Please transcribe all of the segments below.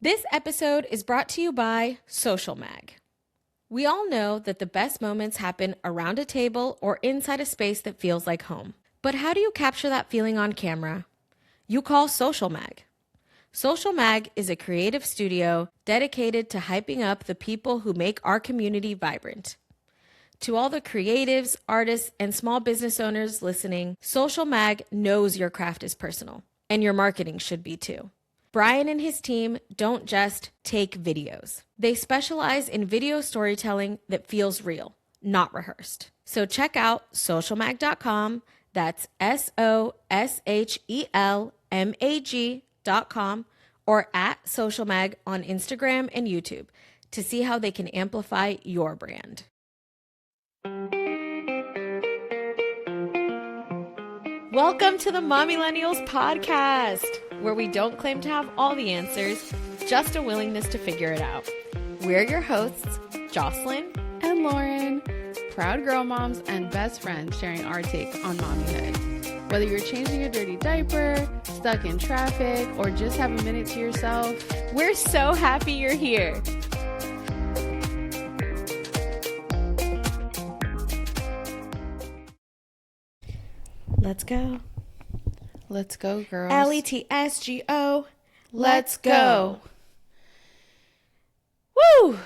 This episode is brought to you by Social Mag. We all know that the best moments happen around a table or inside a space that feels like home. But how do you capture that feeling on camera? You call Social Mag. Social Mag is a creative studio dedicated to hyping up the people who make our community vibrant. To all the creatives, artists, and small business owners listening, Social Mag knows your craft is personal, and your marketing should be too. Brian and his team don't just take videos. They specialize in video storytelling that feels real, not rehearsed. So check out socialmag.com. That's SOSHELMAG.com or at socialmag on Instagram and YouTube to see how they can amplify your brand. Welcome to the Millennials podcast, where we don't claim to have all the answers, just a willingness to figure it out. We're your hosts, Jocelyn and Lauren, proud girl moms and best friends sharing our take on mommyhood. Whether you're changing a dirty diaper, stuck in traffic, or just have a minute to yourself, we're so happy you're here. Let's go. Let's go, girls. LETSGO. Let's go. Woo!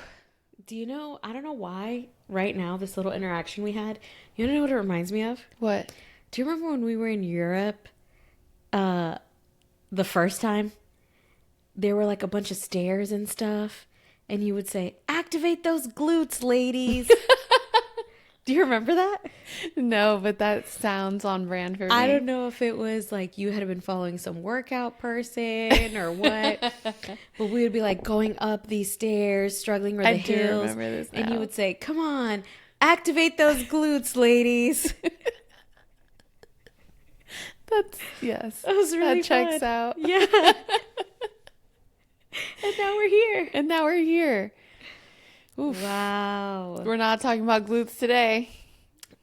Do you know, I don't know why right now this little interaction we had, you know what it reminds me of? What? Do you remember when we were in Europe the first time? There were like a bunch of stairs and stuff, and you would say, activate those glutes, ladies. Do you remember that? No, but that sounds on brand for me. I don't know if it was like you had been following some workout person or what, but we would be like going up these stairs, struggling with the hills. I do remember this now. And you would say, come on, activate those glutes, ladies. Yes. That was really That checks fun. out. Yeah. And now we're here. Oof. Wow. We're not talking about glutes today.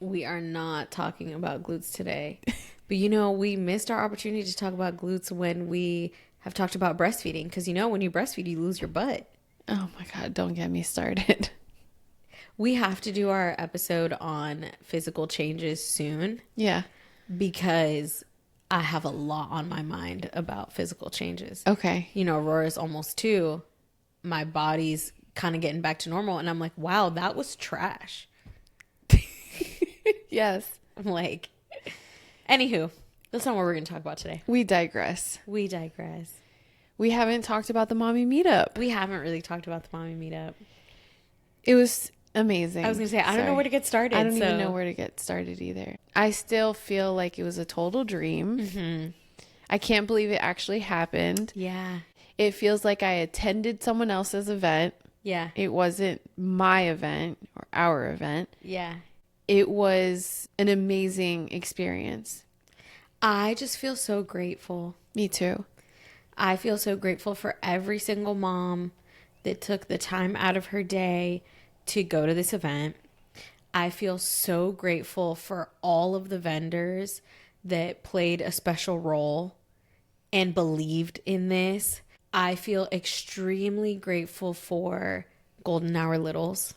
We are not talking about glutes today. But you know, we missed our opportunity to talk about glutes when we have talked about breastfeeding. Because you know, when you breastfeed, you lose your butt. Oh my God, don't get me started. We have to do our episode on physical changes soon. Yeah. Because I have a lot on my mind about physical changes. Okay. You know, Aurora's almost 2. My body's kind of getting back to normal. And I'm like, wow, that was trash. Yes. I'm like, anywho, that's not what we're going to talk about today. We digress. We digress. We haven't talked about the mommy meetup. We haven't really talked about the mommy meetup. It was amazing. I was going to say, I don't know where to get started. I don't even know where to get started either. I still feel like it was a total dream. Mm-hmm. I can't believe it actually happened. Yeah. It feels like I attended someone else's event. Yeah. It wasn't my event or our event. Yeah. It was an amazing experience. I just feel so grateful. Me too. I feel so grateful for every single mom that took the time out of her day to go to this event. I feel so grateful for all of the vendors that played a special role and believed in this. I feel extremely grateful for Golden Hour Littles.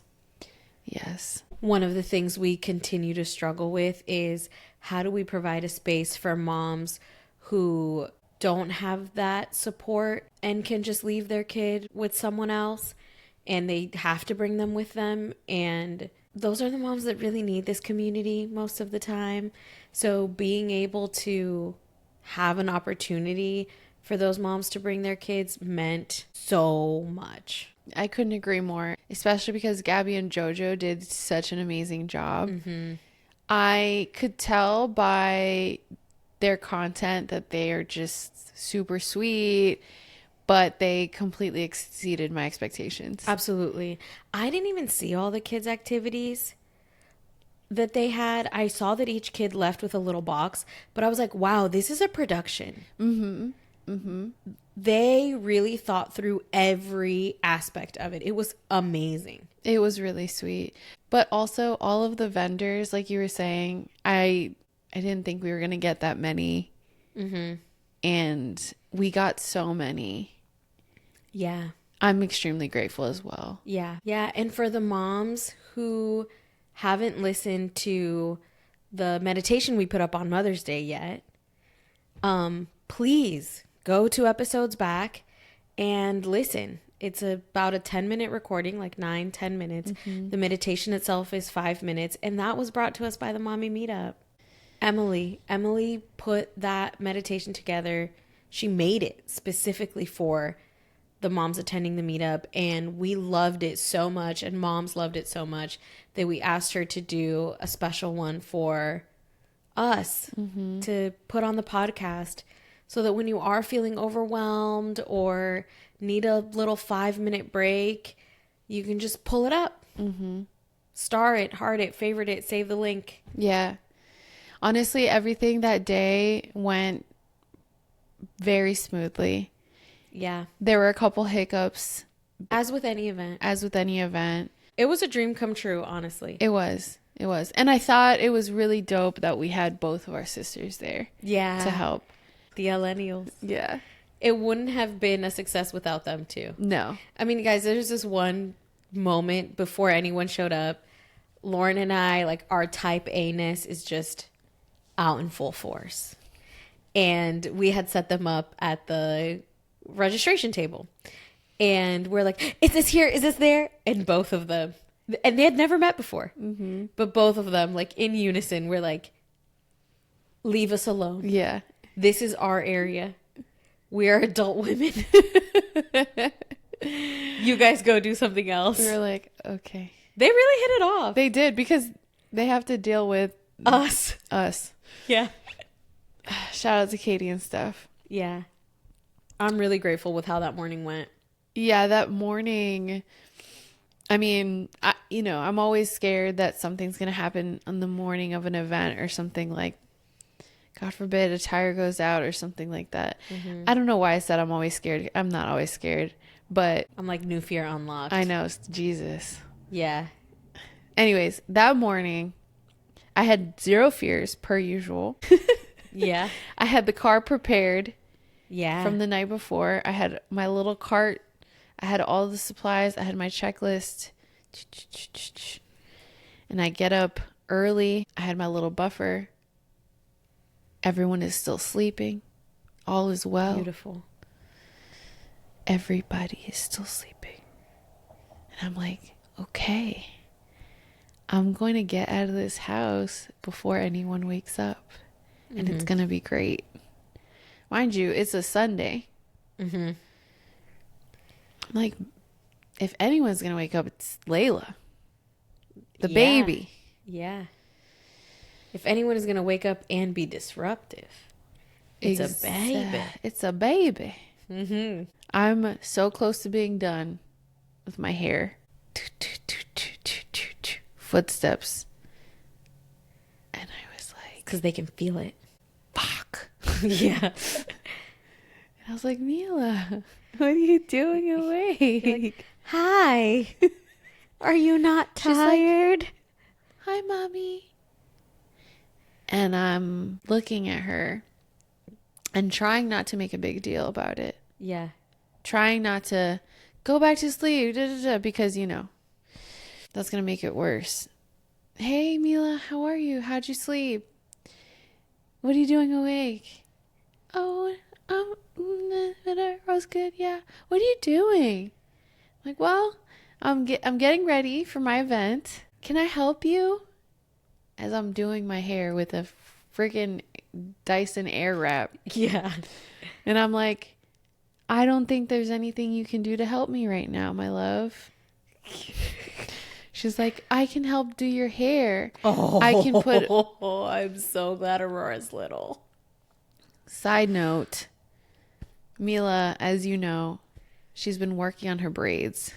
Yes. One of the things we continue to struggle with is how do we provide a space for moms who don't have that support and can just leave their kid with someone else and they have to bring them with them. And those are the moms that really need this community most of the time. So being able to have an opportunity for those moms to bring their kids meant so much. I couldn't agree more, especially because Gabby and JoJo did such an amazing job. Mm-hmm. I could tell by their content that they are just super sweet, but they completely exceeded my expectations. Absolutely. I didn't even see all the kids' activities that they had. I saw that each kid left with a little box, but I was like, wow, this is a production. Mm-hmm. Mm-hmm. They really thought through every aspect of it. It was amazing. It was really sweet. But also all of the vendors, like you were saying, I didn't think we were going to get that many. Mm-hmm. And we got so many. Yeah. I'm extremely grateful as well. Yeah. Yeah. And for the moms who haven't listened to the meditation we put up on Mother's Day yet, please go 2 episodes back and listen. It's about a 10-minute recording, like 9-10 minutes. The meditation itself is 5 minutes. And that was brought to us by the Mommy Meetup. Emily put that meditation together. She made it specifically for the moms attending the meetup, and we loved it so much, and moms loved it so much that we asked her to do a special one for us to put on the podcast, so that when you are feeling overwhelmed or need a little 5-minute break, you can just pull it up. Star it, heart it, favorite it, save the link. Yeah. Honestly, everything that day went very smoothly. Yeah. There were a couple hiccups. As with any event. It was a dream come true, honestly. It was. And I thought it was really dope that we had both of our sisters there. Yeah. To help. The Millennials. Yeah. It wouldn't have been a success without them, too. No. I mean, guys, there's this one moment before anyone showed up. Lauren and I, like, our type A-ness is just out in full force. And we had set them up at the registration table, and we're like, is this here, is this there? And both of them, and they had never met before, but both of them, like, in unison, we're like, leave us alone. Yeah, this is our area. We are adult women. You guys go do something else. We were like, okay. They really hit it off. They did, because they have to deal with us. Yeah. Shout out to Katie and stuff. Yeah. I'm really grateful with how that morning went. Yeah, that morning, I mean, I'm always scared that something's going to happen on the morning of an event or something, like, God forbid, a tire goes out or something like that. I don't know why I said I'm always scared. I'm not always scared, but I'm like, new fear unlocked. I know, Jesus. Yeah. Anyways, that morning, I had zero fears per usual. Yeah. I had the car prepared. Yeah. From the night before. I had my little cart. I had all the supplies. I had my checklist. And I get up early. I had my little buffer. Everyone is still sleeping. All is well. Beautiful. Everybody is still sleeping. And I'm like, okay, I'm going to get out of this house before anyone wakes up. And it's going to be great. Mind you, it's a Sunday. I'm like, if anyone's going to wake up, it's Layla. The baby. Yeah. If anyone is going to wake up and be disruptive, it's a baby. It's a baby. I'm so close to being done with my hair. Footsteps. And I was like, because they can feel it. Fuck. Yeah. And I was like, Mila, what are you doing awake? Like, hi. Are you not tired? Like, hi, mommy. And I'm looking at her and trying not to make a big deal about it. Yeah. Trying not to go back to sleep, because, that's going to make it worse. Hey, Mila, how are you? How'd you sleep? What are you doing awake? Oh, I was good. Yeah. What are you doing? I'm like, well, I'm getting ready for my event. Can I help you? As I'm doing my hair with a freaking Dyson Airwrap. Yeah. And I'm like, I don't think there's anything you can do to help me right now, my love. She's like, I can help do your hair. Oh, I can put. I'm so glad Aurora's little. Side note, Mila, as you know, she's been working on her braids.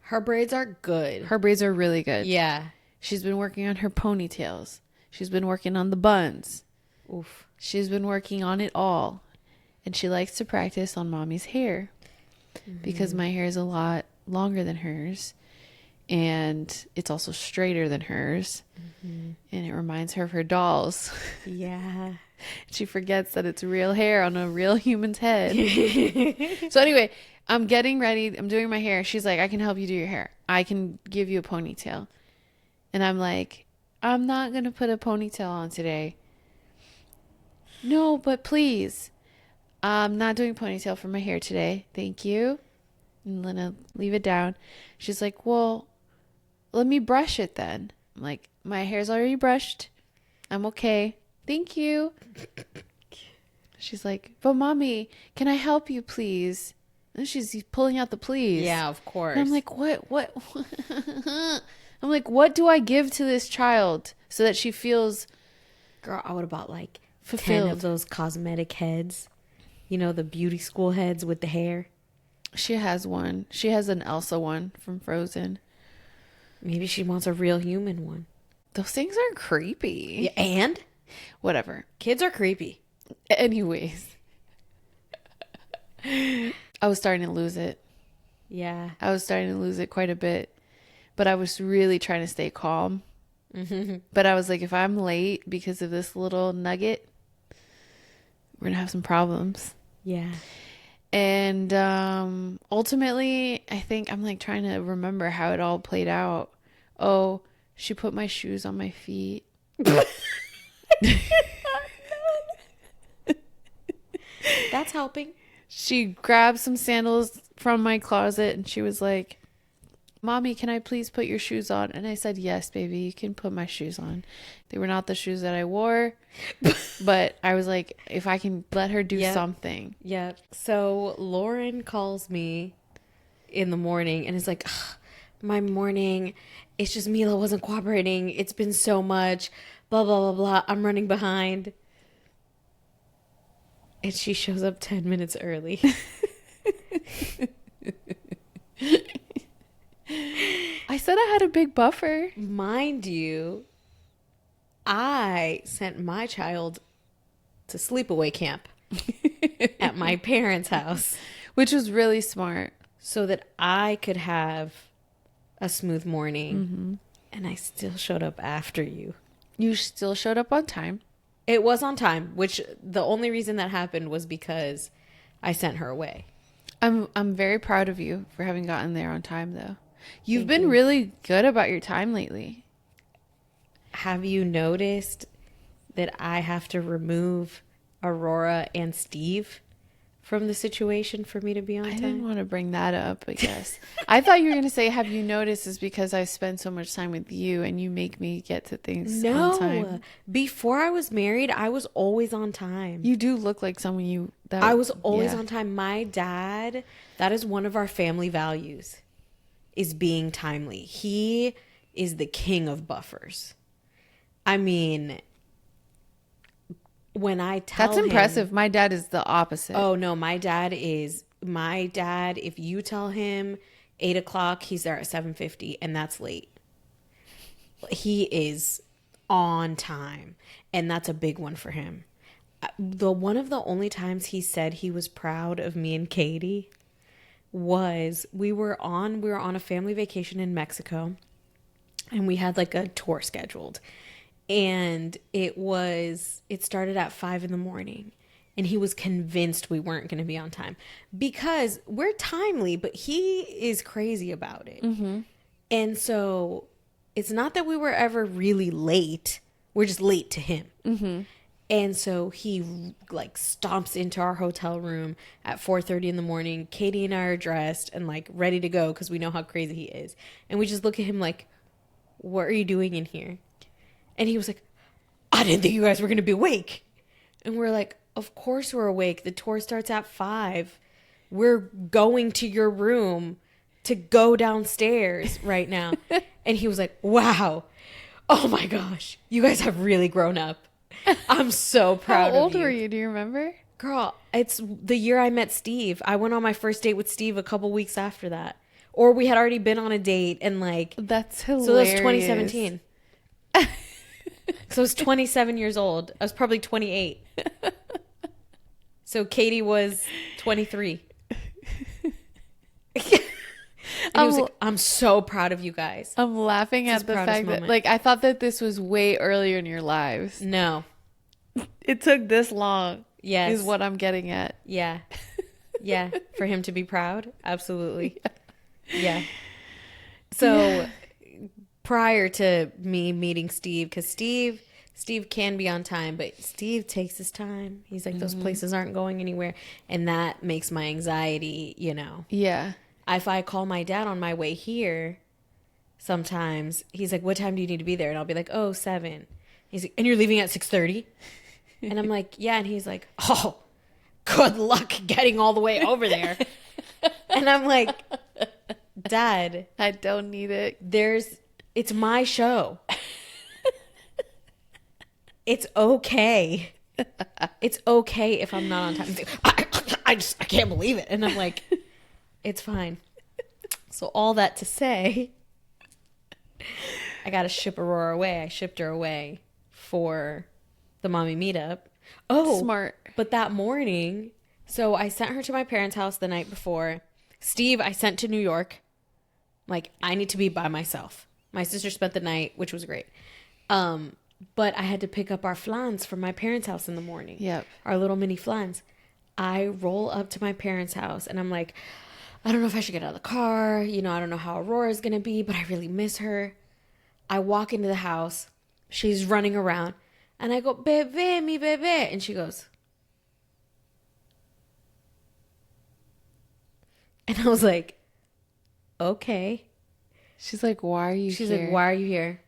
Her braids are good. Her braids are really good. Yeah. She's been working on her ponytails. She's been working on the buns. Oof. She's been working on it all. And she likes to practice on mommy's hair. Because my hair is a lot longer than hers. And it's also straighter than hers. And it reminds her of her dolls. Yeah. She forgets that it's real hair on a real human's head. So anyway, I'm getting ready. I'm doing my hair. She's like, I can help you do your hair. I can give you a ponytail. And I'm like, I'm not going to put a ponytail on today. No, but please. I'm not doing ponytail for my hair today. Thank you. And then I leave it down. She's like, well, let me brush it then. I'm like, my hair's already brushed. I'm okay. Thank you. She's like, but mommy, can I help you, please? And she's pulling out the please. Yeah, of course. And I'm like, what? I'm like, what do I give to this child so that she feels Girl, I would have bought like fulfilled? 10 of those cosmetic heads. You know, the beauty school heads with the hair. She has one. She has an Elsa one from Frozen. Maybe she wants a real human one. Those things are creepy. Yeah, and? Whatever. Kids are creepy. Anyways. I was starting to lose it. Yeah. I was starting to lose it quite a bit. But I was really trying to stay calm. Mm-hmm. But I was like, if I'm late because of this little nugget, we're going to have some problems. Yeah. And ultimately, I think I'm like trying to remember how it all played out. Oh, she put my shoes on my feet. That's helping. She grabbed some sandals from my closet and she was like, Mommy, can I please put your shoes on? And I said, yes, baby, you can put my shoes on. They were not the shoes that I wore, but I was like, if I can let her do something. Yeah. So Lauren calls me in the morning and is like, my morning, it's just Mila wasn't cooperating. It's been so much, blah, blah, blah, blah. I'm running behind. And she shows up 10 minutes early. I said I had a big buffer. Mind you, I sent my child to sleepaway camp at my parents' house. Which was really smart. So that I could have a smooth morning. Mm-hmm. And I still showed up after you. You still showed up on time. It was on time, which the only reason that happened was because I sent her away. I'm very proud of you for having gotten there on time, though. You've been really good about your time lately. Have you noticed that I have to remove Aurora and Steve from the situation for me to be on time? I didn't want to bring that up, I guess. I thought you were going to say, have you noticed is because I spend so much time with you and you make me get to things on time. No. Before I was married, I was always on time. You do look like someone I was always on time. My dad, that is one of our family values, is being timely. He is the king of buffers. I mean, when I tell That's impressive. My dad is the opposite. Oh, no, my dad, if you tell him 8 o'clock, he's there at 7:50, and that's late. He is on time, and that's a big one for him. One of the only times he said he was proud of me and Katie was we were on a family vacation in Mexico, and we had like a tour scheduled. And it started at 5 a.m. and he was convinced we weren't going to be on time because we're timely, but he is crazy about it. Mm-hmm. And so it's not that we were ever really late. We're just late to him. Mm-hmm. And so he like stomps into our hotel room at 4:30 in the morning. Katie and I are dressed and like ready to go because we know how crazy he is. And we just look at him like, what are you doing in here? And he was like, I didn't think you guys were going to be awake. And we're like, of course we're awake. The tour starts at 5. We're going to your room to go downstairs right now. And he was like, wow. Oh my gosh. You guys have really grown up. I'm so proud of you. How old were you? Do you remember? Girl, it's the year I met Steve. I went on my first date with Steve a couple weeks after that. Or we had already been on a date and like... That's hilarious. So that's 2017. So I was 27 years old. I was probably 28. So Katie was 23. And he was like, I'm so proud of you guys. I'm laughing at the fact that, like, I thought that this was way earlier in your lives. No. It took this long. Yes. Is what I'm getting at. Yeah. Yeah. For him to be proud. Absolutely. Yeah. So prior to me meeting Steve, because Steve can be on time, but Steve takes his time. He's like, those places aren't going anywhere. And that makes my anxiety, Yeah. If I call my dad on my way here, sometimes he's like, what time do you need to be there? And I'll be like, 7. He's like, and you're leaving at 6:30? And I'm like, yeah. And he's like, oh, good luck getting all the way over there. And I'm like, Dad, I don't need it. It's my show. It's okay. It's okay if I'm not on time. I can't believe it. And I'm like, it's fine. So all that to say, I got to ship Aurora away. I shipped her away for the mommy meetup. Oh, smart. But that morning, so I sent her to my parents' house the night before. Steve, I sent to New York. Like, I need to be by myself. My sister spent the night, which was great. But I had to pick up our flans from my parents' house in the morning. Yep. Our little mini flans. I roll up to my parents' house and I'm like, I don't know if I should get out of the car. I don't know how Aurora's going to be, but I really miss her. I walk into the house. She's running around. And I go, bebe, mi bebe. And she goes. And I was like, okay. She's like, why are you here? She's like, why are you here?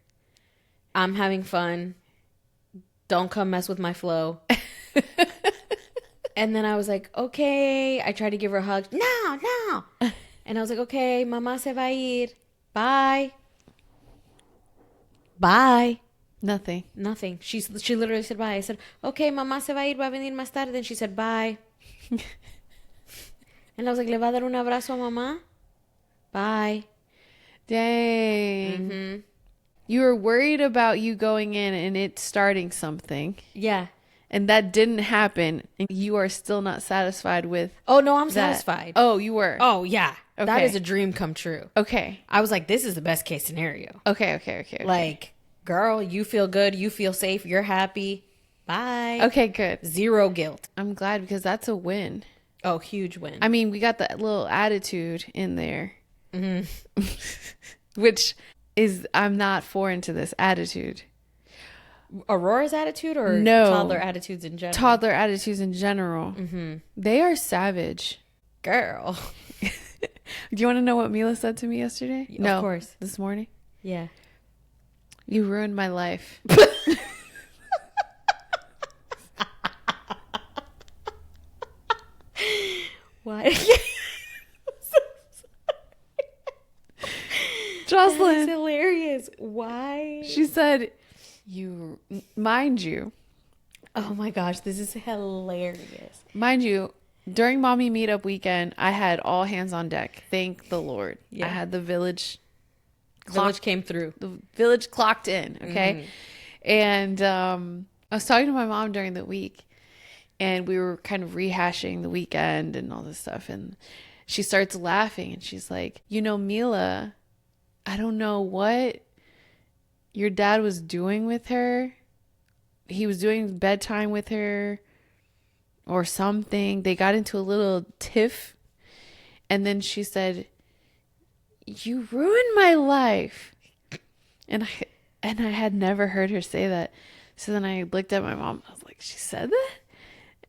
I'm having fun. Don't come mess with my flow. And then I was like, okay. I tried to give her a hug. No. And I was like, okay, mamá se va a ir. Bye. Bye. Nothing. She literally said bye. I said, okay, mamá se va a ir, va a venir más tarde. Then she said bye. And I was like, ¿le va a dar un abrazo a mamá? Bye. Dang. Mm-hmm. You were worried about you going in and it starting something. Yeah. And that didn't happen. And you are still not satisfied with. Oh, no, I'm satisfied. Oh, you were? Oh, yeah. Okay. That is a dream come true. Okay. I was like, this is the best case scenario. Okay. Like, girl, you feel good. You feel safe. You're happy. Bye. Okay, good. Zero guilt. I'm glad because that's a win. Oh, huge win. I mean, we got that little attitude in there. Mm-hmm. Which is, I'm not foreign to this attitude. Aurora's attitude or no, toddler attitudes in general? Toddler attitudes in general. Mm-hmm. They are savage. Girl. Do you want to know what Mila said to me yesterday? No. Of course. This morning? Yeah. You ruined my life. Why? Jocelyn. That's hilarious. Why? She said, mind you. Oh my gosh, this is hilarious. Mind you, during mommy meetup weekend, I had all hands on deck. Thank the Lord. Yeah. I had the village. Village came through. The village clocked in. Okay. Mm-hmm. And I was talking to my mom during the week. And we were kind of rehashing the weekend and all this stuff. And she starts laughing. And she's like, Mila, I don't know what your dad was doing with her. He was doing bedtime with her or something. They got into a little tiff. And then she said, you ruined my life. And I had never heard her say that. So then I looked at my mom. I was like, she said that?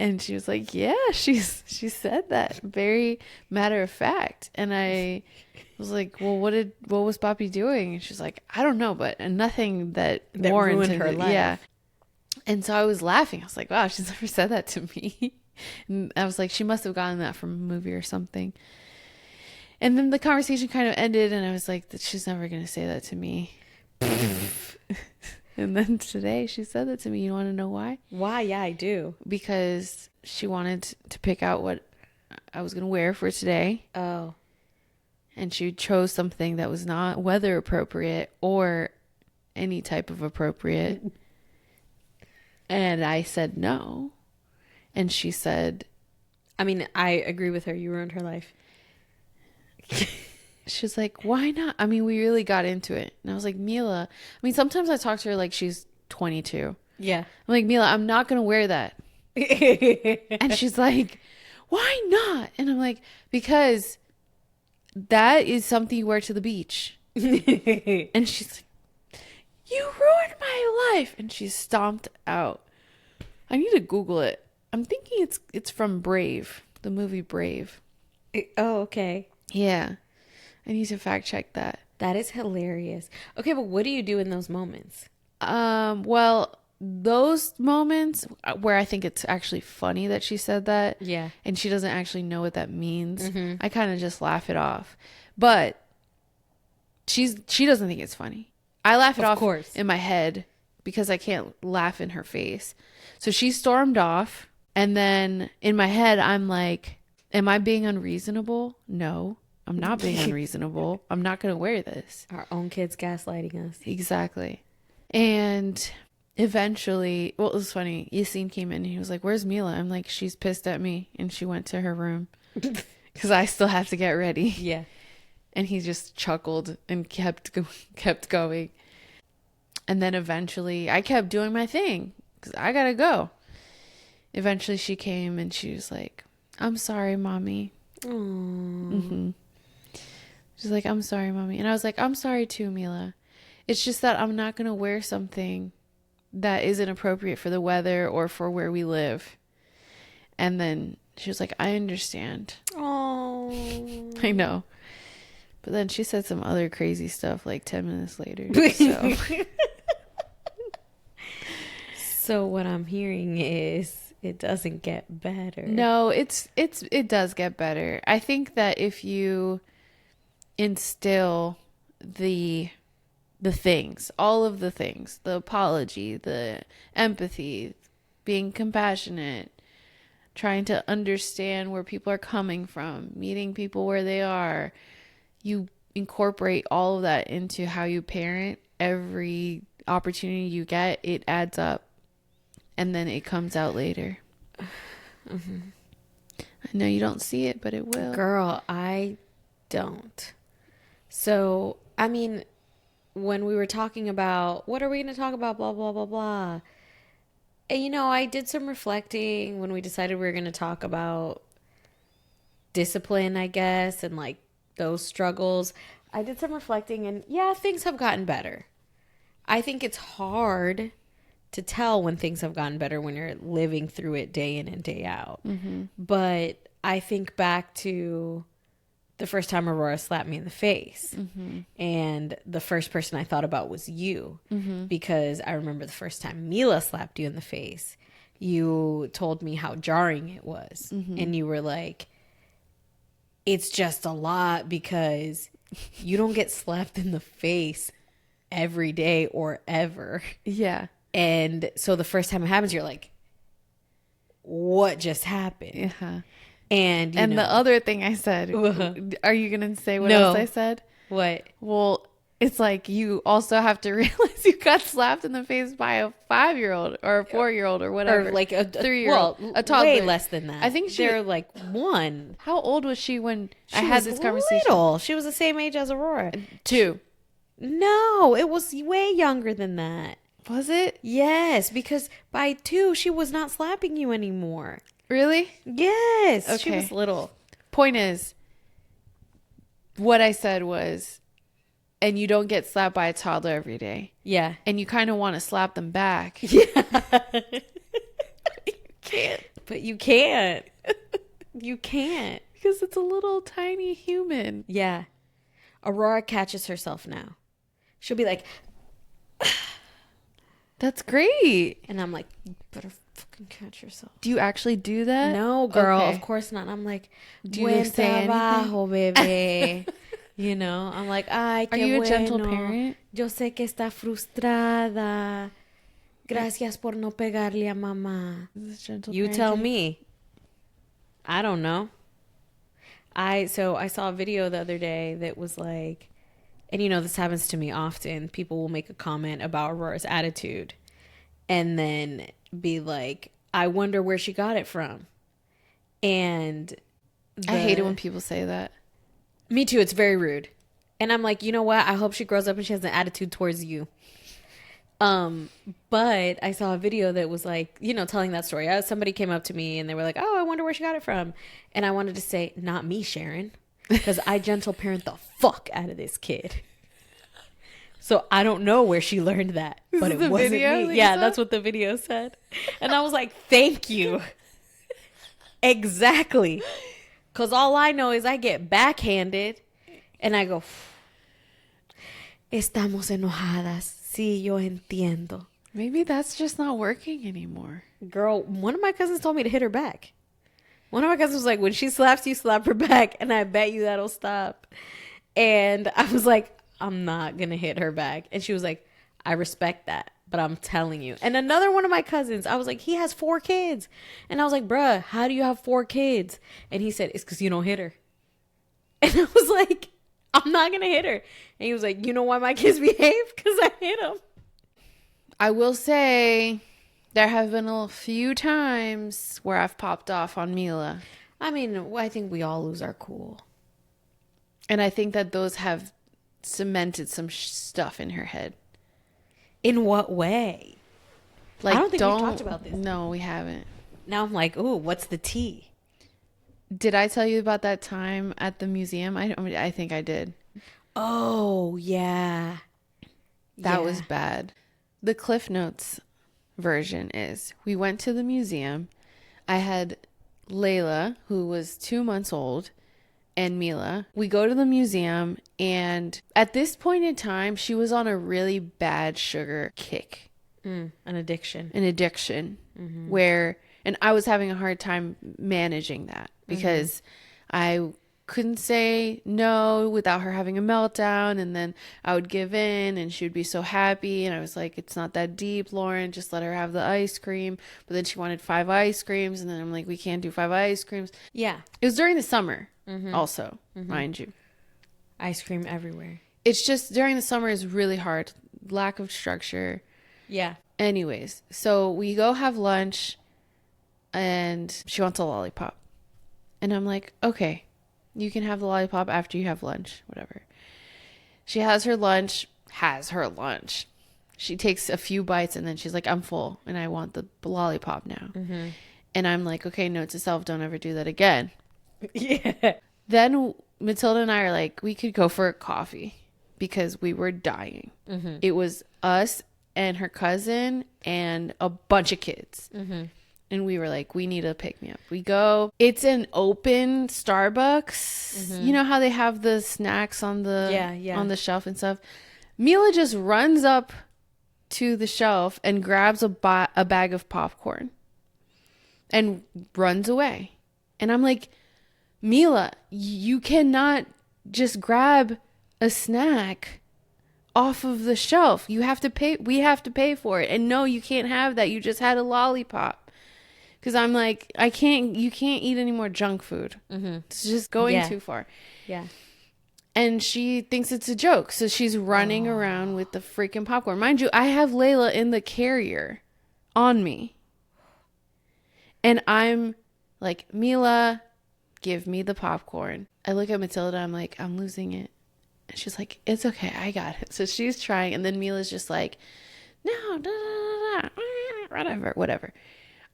And she was like, yeah, she said that. Very matter of fact. And I was like, well, what was Papi doing? And she's like, I don't know, but nothing that warranted ruined her life. Yeah. And so I was laughing. I was like, wow, she's never said that to me. And I was like, she must have gotten that from a movie or something. And then the conversation kind of ended and I was like, she's never going to say that to me. And then today she said that to me. You want to know why? Why? Yeah, I do. Because she wanted to pick out what I was going to wear for today. Oh. And she chose something that was not weather appropriate or any type of appropriate. And I said no. And she said... I mean, I agree with her. You ruined her life. She's like, why not? I mean, we really got into it. And I was like, Mila, I mean, sometimes I talk to her like she's 22. Yeah. I'm like, Mila, I'm not going to wear that. And she's like, why not? And I'm like, because that is something you wear to the beach. And she's like, you ruined my life. And she stomped out. I need to Google it. I'm thinking it's from Brave, the movie Brave. Oh, okay. Yeah. I need to fact check that. That is hilarious. Okay, but what do you do in those moments? Well, those moments where I think it's actually funny that she said that. Yeah. And she doesn't actually know what that means. I kind of just laugh it off. But she doesn't think it's funny. I laugh it off in my head because I can't laugh in her face. So she stormed off. And then in my head, I'm like, am I being unreasonable? No, I'm not being unreasonable. I'm not going to wear this. Our own kids gaslighting us. Exactly. And eventually, well, it was funny. Yassine came in and he was like, where's Mila? I'm like, she's pissed at me. And she went to her room because I still have to get ready. Yeah. And he just chuckled and kept going. And then eventually I kept doing my thing because I got to go. Eventually she came and she was like, I'm sorry, mommy. She's like, I'm sorry, mommy. And I was like, I'm sorry too, Mila. It's just that I'm not going to wear something that isn't appropriate for the weather or for where we live. And then she was like, I understand. Oh. I know. But then she said some other crazy stuff like 10 minutes later. So, so what I'm hearing is it doesn't get better. no, it does get better. I think that if you instill the things, all of the things, the apology, the empathy, being compassionate, trying to understand where people are coming from, meeting people where they are, you incorporate all of that into how you parent. Every opportunity you get, it adds up. And then it comes out later. I know you don't see it, but it will. Girl, I don't. So, I mean, when we were talking about, what are we going to talk about, blah, blah, blah, blah. And, you know, I did some reflecting when we decided we were going to talk about discipline, I guess, and like those struggles. I did some reflecting and yeah, things have gotten better. I think it's hard to tell when things have gotten better when you're living through it day in and day out. But I think back to the first time Aurora slapped me in the face. And the first person I thought about was you. Because I remember the first time Mila slapped you in the face, you told me how jarring it was. And you were like, it's just a lot because you don't get slapped in the face every day or ever. Yeah. And so the first time it happens, you're like, what just happened? And you know, the other thing I said, are you going to say what No. else I said? What? Well, it's like you also have to realize you got slapped in the face by a 5-year-old or a 4-year-old or whatever. Or like a 3-year-old. Well, a toddler. way less than that. I think they're like 1. How old was she when I She had was this conversation? Little. She was the same age as Aurora. 2. No, it was way younger than that. Was it? Yes, because by 2, she was not slapping you anymore. Really? Yes. She Okay. was little. Point is, what I said was, and you don't get slapped by a toddler every day. Yeah. And you kind of want to slap them back. Yeah. You can't. But you can't. You can't. Because it's a little tiny human. Yeah. Aurora catches herself now. She'll be like, That's great. and I'm like, you better fucking catch yourself. Do you actually do that? No, girl, Okay. of course not. I'm like, Do you buen say trabajo, bebé. You know, I'm like, ay, Are qué you a gentle bueno. parent? Yo sé que está frustrada. Gracias por no pegarle a mamá. Is this gentle You tell parenting? me. I don't know. I saw a video the other day that was like, and you know, this happens to me often. People will make a comment about Aurora's attitude and then be like, I wonder where she got it from. And I hate it when people say that. me too. It's very rude. And I'm like, you know what? I hope she grows up and she has an attitude towards you. But I saw a video that was like, telling that story. Somebody came up to me and they were like, "Oh, I wonder where she got it from." And I wanted to say, "Not me, Sharon, because I gentle parent the fuck out of this kid." So I don't know where she learned that, but it wasn't me. Yeah, that's what the video said. And I was like, "Thank you." Exactly. Because all I know is I get backhanded and I go, "Estamos enojadas. Sí, yo entiendo." Maybe that's just not working anymore. Girl, one of my cousins told me to hit her back. One of my cousins was like, "When she slaps you, slap her back. And I bet you that'll stop." And I was like, "I'm not going to hit her back." And she was like, "I respect that, but I'm telling you." And another one of my cousins, I was like, he has 4 kids. And I was like, "Bruh, how do you have 4 kids?" And he said, "It's because you don't hit her." And I was like, "I'm not going to hit her." And he was like, "You know why my kids behave? Because I hit them." I will say there have been a few times where I've popped off on Mila. I mean, I think we all lose our cool. And I think that those have cemented some stuff in her head. In what way? Like, I don't think we've talked about this. No, we haven't. Now I'm like, ooh, what's the tea? Did I tell you about that time at the museum? I think I did. Oh, yeah. That was bad. The Cliff Notes version is we went to the museum. I had Layla, who was 2 months old, and Mila. We go to the museum, and at this point in time, she was on a really bad sugar kick. An addiction. Where, and I was having a hard time managing that because I couldn't say no without her having a meltdown, and then I would give in and she would be so happy, and I was like, "It's not that deep, Lauren, just let her have the ice cream." But then she wanted 5 ice creams, and then I'm like, "We can't do 5 ice creams." Yeah. It was during the summer also, mind you. Ice cream everywhere. It's just during the summer is really hard, lack of structure. Yeah. Anyways, so we go have lunch and she wants a lollipop, and I'm like, "Okay, you can have the lollipop after you have lunch, whatever." She has her lunch. She takes a few bites and then she's like, "I'm full and I want the lollipop now." And I'm like, "Okay, note to self, don't ever do that again." Yeah. Then Matilda and I are like, we could go for a coffee because we were dying. It was us and her cousin and a bunch of kids. And we were like, we need a pick-me-up. We go. It's an open Starbucks. You know how they have the snacks on the on the shelf and stuff? Mila just runs up to the shelf and grabs a bag of popcorn and runs away. And I'm like, "Mila, you cannot just grab a snack off of the shelf. You have to pay. We have to pay for it. And no, you can't have that. You just had a lollipop." Because I'm like, you can't eat any more junk food. It's just going too far. Yeah. And she thinks it's a joke. So she's running around with the freaking popcorn. Mind you, I have Layla in the carrier on me. And I'm like, "Mila, give me the popcorn." I look at Matilda. I'm like, "I'm losing it." And she's like, "It's okay. I got it." So she's trying. And then Mila's just like, "No, whatever.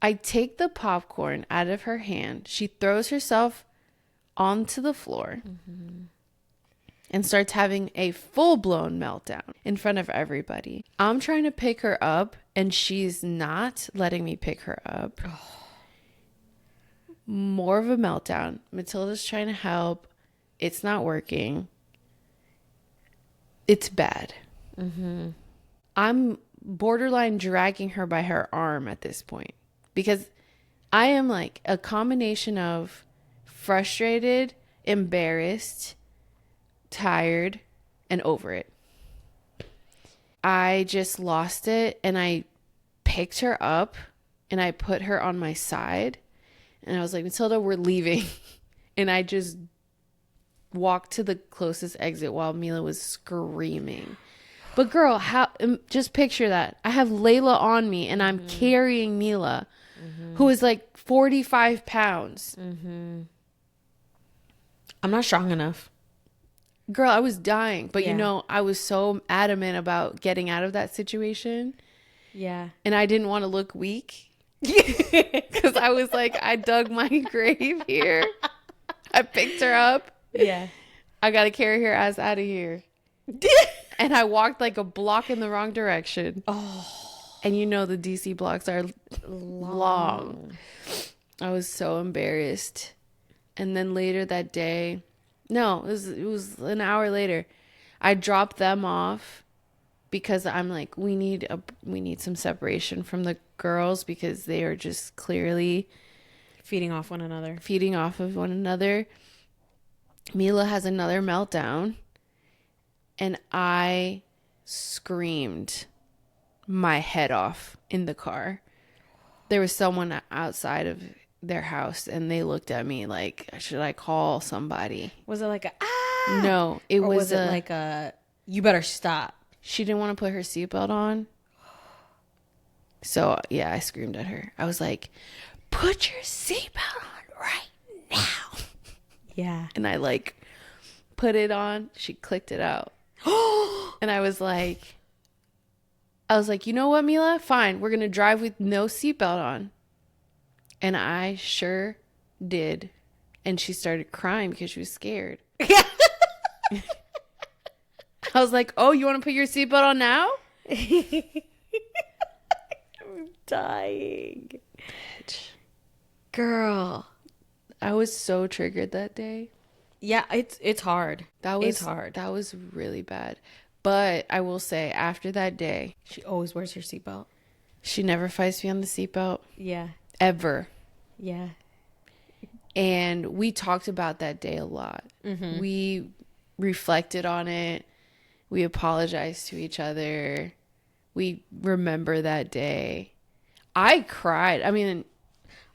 I take the popcorn out of her hand. She throws herself onto the floor and starts having a full-blown meltdown in front of everybody. I'm trying to pick her up, and she's not letting me pick her up. More of a meltdown. Matilda's trying to help. It's not working. It's bad. I'm borderline dragging her by her arm at this point because I am like a combination of frustrated, embarrassed, tired, and over it. I just lost it, and I picked her up and I put her on my side, and I was like, "Matilda, we're leaving." And I just walked to the closest exit while Mila was screaming. But girl, just picture that. I have Layla on me and I'm carrying Mila, who is like 45 pounds. I'm not strong enough. Girl, I was dying. But, Yeah. I was so adamant about getting out of that situation. Yeah. And I didn't want to look weak. Because I was like, I dug my grave here. I picked her up. Yeah. I got to carry her ass out of here. And I walked like a block in the wrong direction. Oh, And the DC blocks are long. I was so embarrassed. And then later that day, no, it was an hour later, I dropped them off because I'm like, we need some separation from the girls because they are just clearly feeding off one another. feeding off of one another. Mila has another meltdown, and I screamed my head off in the car. There was someone outside of their house, and they looked at me like, should I call somebody? Was it like a ah? No, it Or was it like a you better stop? she didn't want to put her seatbelt on. So, yeah, I screamed at her. I was like, put your seatbelt on right now. Yeah. And I like put it on. She clicked it out. And I was like, you know what, Mila? Fine. We're going to drive with no seatbelt on. And I sure did. And she started crying because she was scared. I was like, oh, you want to put your seatbelt on now? I'm dying. Girl. I was so triggered that day. Yeah, it's hard. It's hard. That was really bad. But I will say, after that day, She always wears her seatbelt. she never fights me on the seatbelt. Yeah. Ever. Yeah. And we talked about that day a lot. Mm-hmm. We reflected on it. We apologized to each other. We remember that day. I cried. I mean,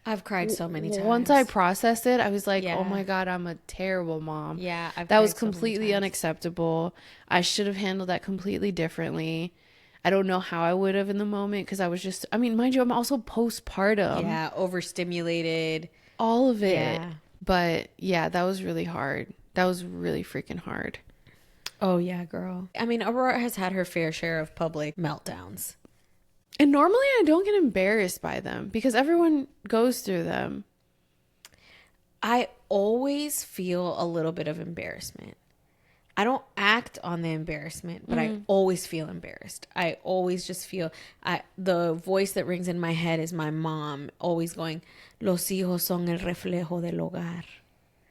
I've cried so many times. once I processed it, I was like, Yeah. oh my God, I'm a terrible mom. Yeah, I've that was cried so many completely times. unacceptable. I should have handled that completely differently. I don't know how I would have in the moment because I was just, I mean, mind you, I'm also postpartum. Yeah, overstimulated. All of it. Yeah. But yeah, that was really hard. That was really freaking hard. Oh, yeah, girl. I mean, Aurora has had her fair share of public meltdowns. And normally I don't get embarrassed by them because everyone goes through them. I always feel a little bit of embarrassment. I don't act on the embarrassment, but I always feel embarrassed. I always just feel the voice that rings in my head is my mom always going, "Los hijos son el reflejo del hogar."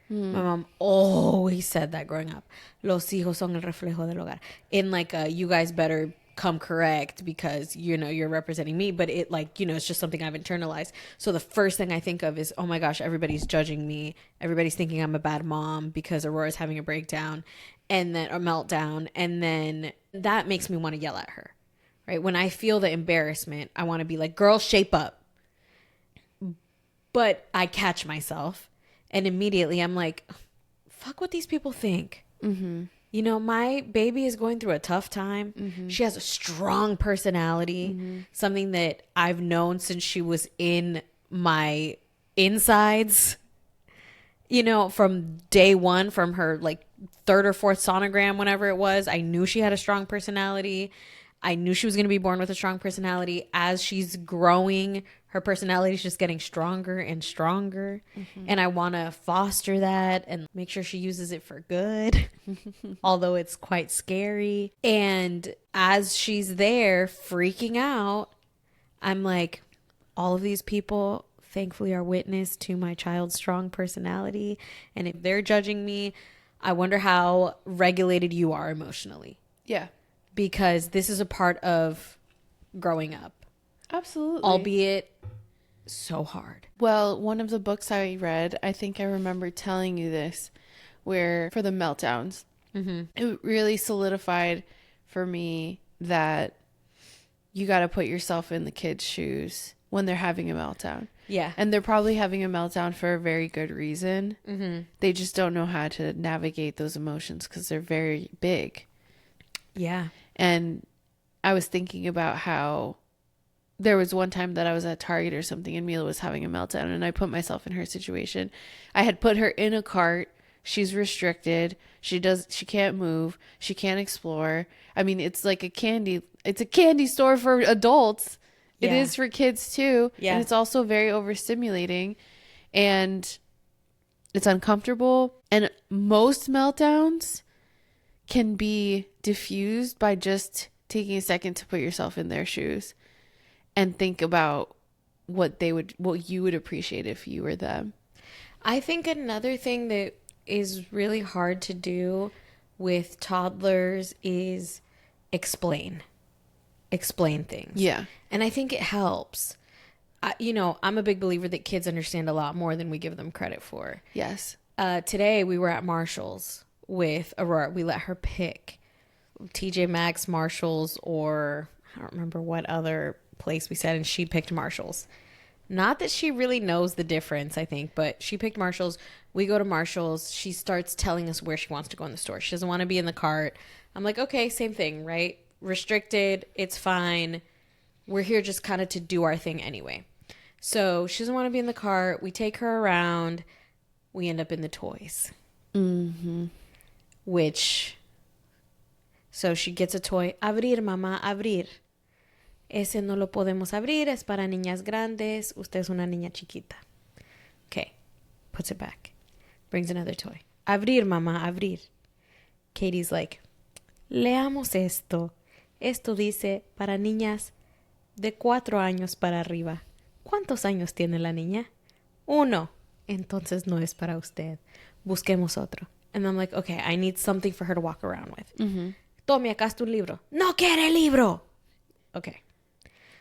My mom always said that growing up. "Los hijos son el reflejo del hogar." In like a, you guys better come correct because, you're representing me. But it like, it's just something I've internalized. So the first thing I think of is, oh my gosh, everybody's judging me. Everybody's thinking I'm a bad mom because Aurora's having a breakdown and then a meltdown. And then that makes me want to yell at her, right? When I feel the embarrassment, I want to be like, girl, shape up. But I catch myself and immediately I'm like, fuck what these people think. Mm-hmm. My baby is going through a tough time. Mm-hmm. She has a strong personality, something that I've known since she was in my insides, from day one, from her like third or fourth sonogram, whenever it was. I knew she had a strong personality. I knew she was going to be born with a strong personality. As she's growing, her personality is just getting stronger and stronger. Mm-hmm. And I want to foster that and make sure she uses it for good, although it's quite scary. And as she's there freaking out, I'm like, all of these people thankfully are witness to my child's strong personality. And if they're judging me, I wonder how regulated you are emotionally. Yeah. Because this is a part of growing up. Absolutely. Albeit so hard. Well, one of the books I read, I think I remember telling you this, where for the meltdowns, it really solidified for me that you got to put yourself in the kids' shoes when they're having a meltdown. Yeah. And they're probably having a meltdown for a very good reason. Mm-hmm. They just don't know how to navigate those emotions because they're very big. Yeah. And I was thinking about how there was one time that I was at Target or something and Mila was having a meltdown and I put myself in her situation. I had put her in a cart She's restricted. She can't move. She can't explore. I mean, it's like it's a candy store for adults. It is for kids too. Yeah. And it's also very overstimulating and it's uncomfortable. And most meltdowns can be diffused by just taking a second to put yourself in their shoes and think about what you would appreciate if you were them. I think another thing that is really hard to do with toddlers is explain things. Yeah. And I think it helps. I'm a big believer that kids understand a lot more than we give them credit for. Yes. Today we were at Marshall's with Aurora. We let her pick TJ Maxx, Marshall's, or I don't remember what other place we said, and she picked Marshall's. Not that she really knows the difference, I think, but she picked Marshall's. We go to Marshall's. She starts telling us where she wants to go in the store. She doesn't want to be in the cart. I'm like, okay, same thing, right? Restricted. It's fine. We're here just kind of to do our thing anyway. So she doesn't want to be in the cart. We take her around. We end up in the toys. Mm-hmm. So she gets a toy. Abrir, mamá, abrir. Ese no lo podemos abrir. Es para niñas grandes. Usted es una niña chiquita. Okay. Puts it back. Brings another toy. Abrir, mamá, abrir. Katie's like, leamos esto. Esto dice para niñas de 4 años para arriba. ¿Cuántos años tiene la niña? 1. Entonces no es para usted. Busquemos otro. And I'm like, okay, I need something for her to walk around with. Mm-hmm. Tome, acá está un libro. No quiere libro. Okay.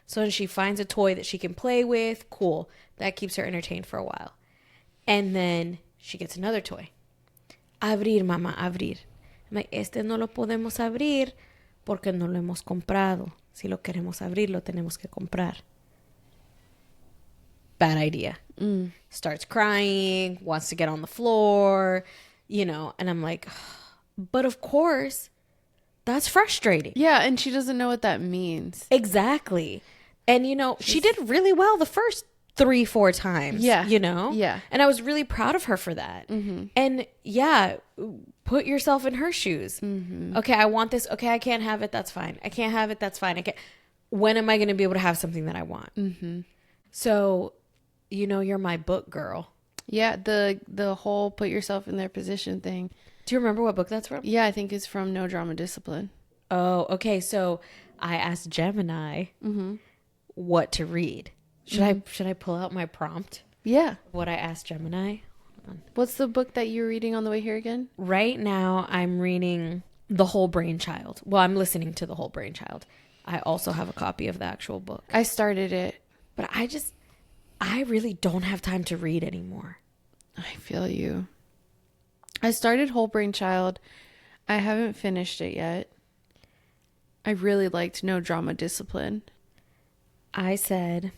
So then she finds a toy that she can play with. Cool. That keeps her entertained for a while. And then she gets another toy. Abrir, mamá, abrir. I'm like, este no lo podemos abrir porque no lo hemos comprado. Si lo queremos abrir, lo tenemos que comprar. Bad idea. Starts crying, wants to get on the floor, and I'm like, but of course, that's frustrating. Yeah, and she doesn't know what that means. Exactly. And, she did really well the first 3-4 times. Yeah. Yeah. And I was really proud of her for that. Mm-hmm. And, yeah, put yourself in her shoes. Mm-hmm. Okay, I want this. Okay, I can't have it. That's fine. I can't have it. That's fine. When am I going to be able to have something that I want? Mm-hmm. So, you're my book girl. Yeah, the whole put yourself in their position thing. Do you remember what book that's from? Yeah, I think it's from No Drama Discipline. Oh, okay. So I asked Gemini what to read. Should I pull out my prompt? Yeah. What I asked Gemini? What's the book that you're reading on the way here again? Right now I'm reading The Whole Brain Child. Well, I'm listening to The Whole Brain Child. I also have a copy of the actual book. I started it. But I really don't have time to read anymore. I feel you. I started Whole Brain Child. I haven't finished it yet. I really liked No Drama Discipline. I said,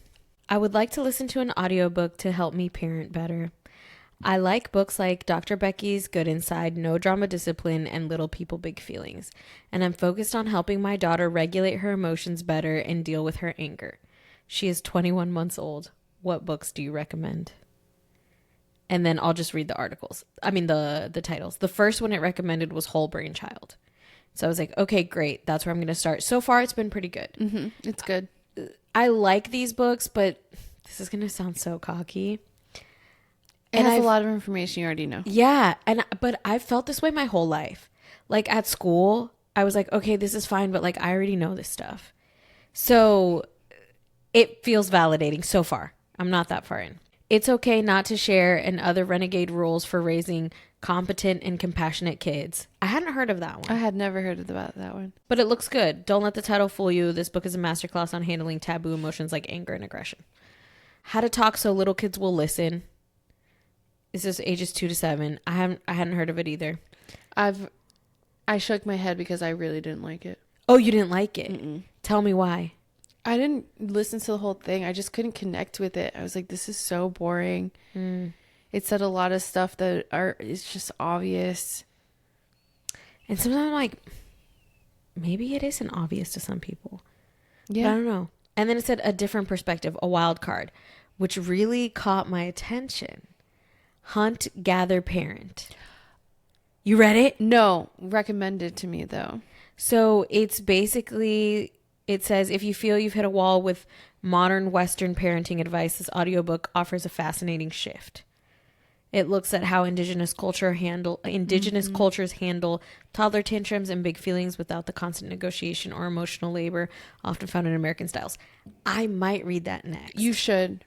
I would like to listen to an audiobook to help me parent better. I like books like Dr. Becky's Good Inside, No Drama Discipline, and Little People, Big Feelings. And I'm focused on helping my daughter regulate her emotions better and deal with her anger. She is 21 months old. What books do you recommend? And then I'll just read the articles. I mean, the titles. The first one it recommended was Whole Brain Child. So I was like, okay, great. That's where I'm going to start. So far, it's been pretty good. Mm-hmm. It's good. I like these books, but this is going to sound so cocky. It has a lot of information you already know. Yeah. But I've felt this way my whole life. Like at school, I was like, okay, this is fine. But like, I already know this stuff. So it feels validating so far. I'm not that far in. It's okay not to share and other renegade rules for raising competent and compassionate kids. I hadn't heard of that one. I had never heard about that one. But it looks good. Don't let the title fool you. This book is a masterclass on handling taboo emotions like anger and aggression. How to talk so little kids will listen. This is ages 2 to 7. I hadn't heard of it either. I shook my head because I really didn't like it. Oh, you didn't like it? Mm-mm. Tell me why. I didn't listen to the whole thing. I just couldn't connect with it. I was like, this is so boring. It said a lot of stuff that is just obvious. And sometimes I'm like, maybe it isn't obvious to some people. Yeah. But I don't know. And then it said a different perspective, a wild card, which really caught my attention. Hunt, gather, parent. You read it? No, recommended to me though. So it's basically, it says, if you feel you've hit a wall with modern Western parenting advice, this audiobook offers a fascinating shift. It looks at how indigenous cultures handle toddler tantrums and big feelings without the constant negotiation or emotional labor often found in American styles. I might read that next. You should.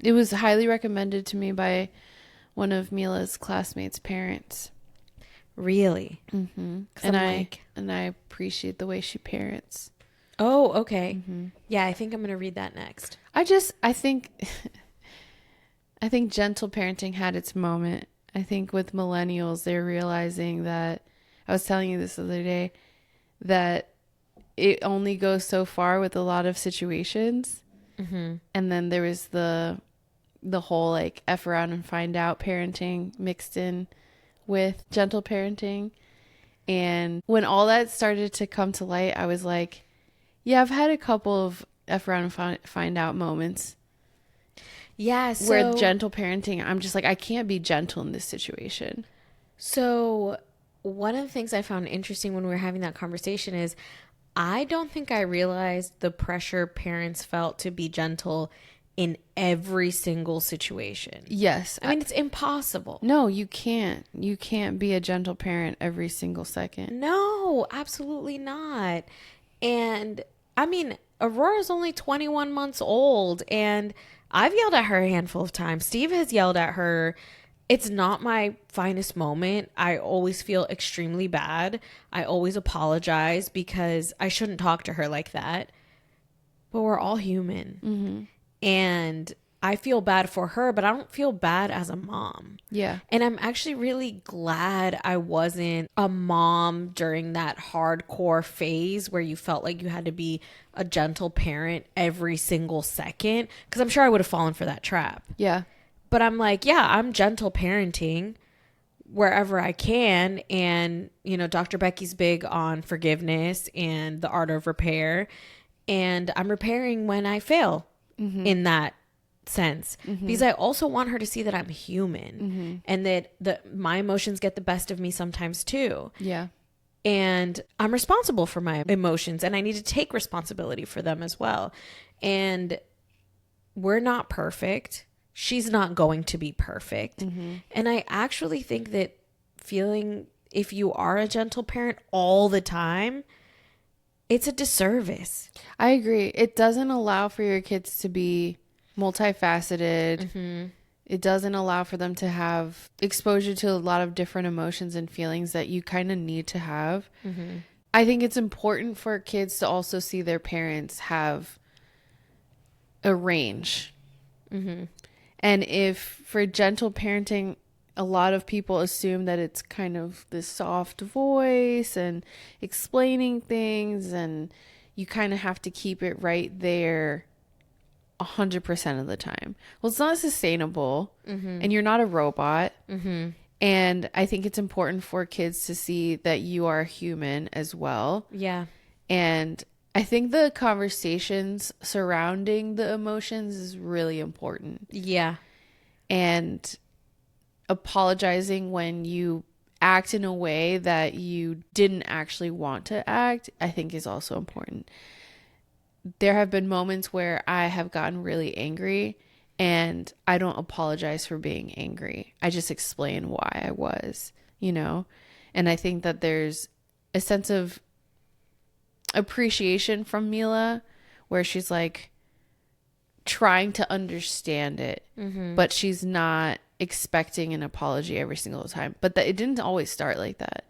It was highly recommended to me by one of Mila's classmates' parents. Really? Mm-hmm. And I appreciate the way she parents. Oh, okay. Mm-hmm. Yeah, I think I'm going to read that next. I think I think gentle parenting had its moment. I think with millennials, they're realizing that, I was telling you this the other day, that it only goes so far with a lot of situations. Mm-hmm. And then there was the whole like F around and find out parenting mixed in with gentle parenting. And when all that started to come to light, I was like, yeah, I've had a couple of F around and find out moments. Yeah, so where gentle parenting, I'm just like, I can't be gentle in this situation. So one of the things I found interesting when we were having that conversation is I don't think I realized the pressure parents felt to be gentle in every single situation. Yes. I mean, it's impossible. No, you can't. You can't be a gentle parent every single second. No, absolutely not. And I mean, Aurora's only 21 months old, and I've yelled at her a handful of times. Steve has yelled at her. It's not my finest moment. I always feel extremely bad. I always apologize because I shouldn't talk to her like that. But we're all human. Mm-hmm. And I feel bad for her, but I don't feel bad as a mom. Yeah. And I'm actually really glad I wasn't a mom during that hardcore phase where you felt like you had to be a gentle parent every single second. Because I'm sure I would have fallen for that trap. Yeah. But I'm like, yeah, I'm gentle parenting wherever I can. And, you know, Dr. Becky's big on forgiveness and the art of repair. And I'm repairing when I fail in that sense. Because I also want her to see that I'm human and that my emotions get the best of me sometimes too. Yeah. And I'm responsible for my emotions and I need to take responsibility for them as well. And we're not perfect. She's not going to be perfect. And I actually think that feeling, if you are a gentle parent all the time, it's a disservice. I agree. It doesn't allow for your kids to be multifaceted. It doesn't allow for them to have exposure to a lot of different emotions and feelings that you kind of need to have. I think it's important for kids to also see their parents have a range. And if for gentle parenting, a lot of people assume that it's kind of this soft voice and explaining things, and you kind of have to keep it right there 100% of the time. Well, it's not sustainable, and you're not a robot. And I think it's important for kids to see that you are human as well. Yeah. And I think the conversations surrounding the emotions is really important. Yeah. And apologizing when you act in a way that you didn't actually want to act, I think is also important. There have been moments where I have gotten really angry and I don't apologize for being angry. I just explain why I was, you know? And I think that there's a sense of appreciation from Mila where she's like trying to understand it, but she's not expecting an apology every single time. But it didn't always start like that.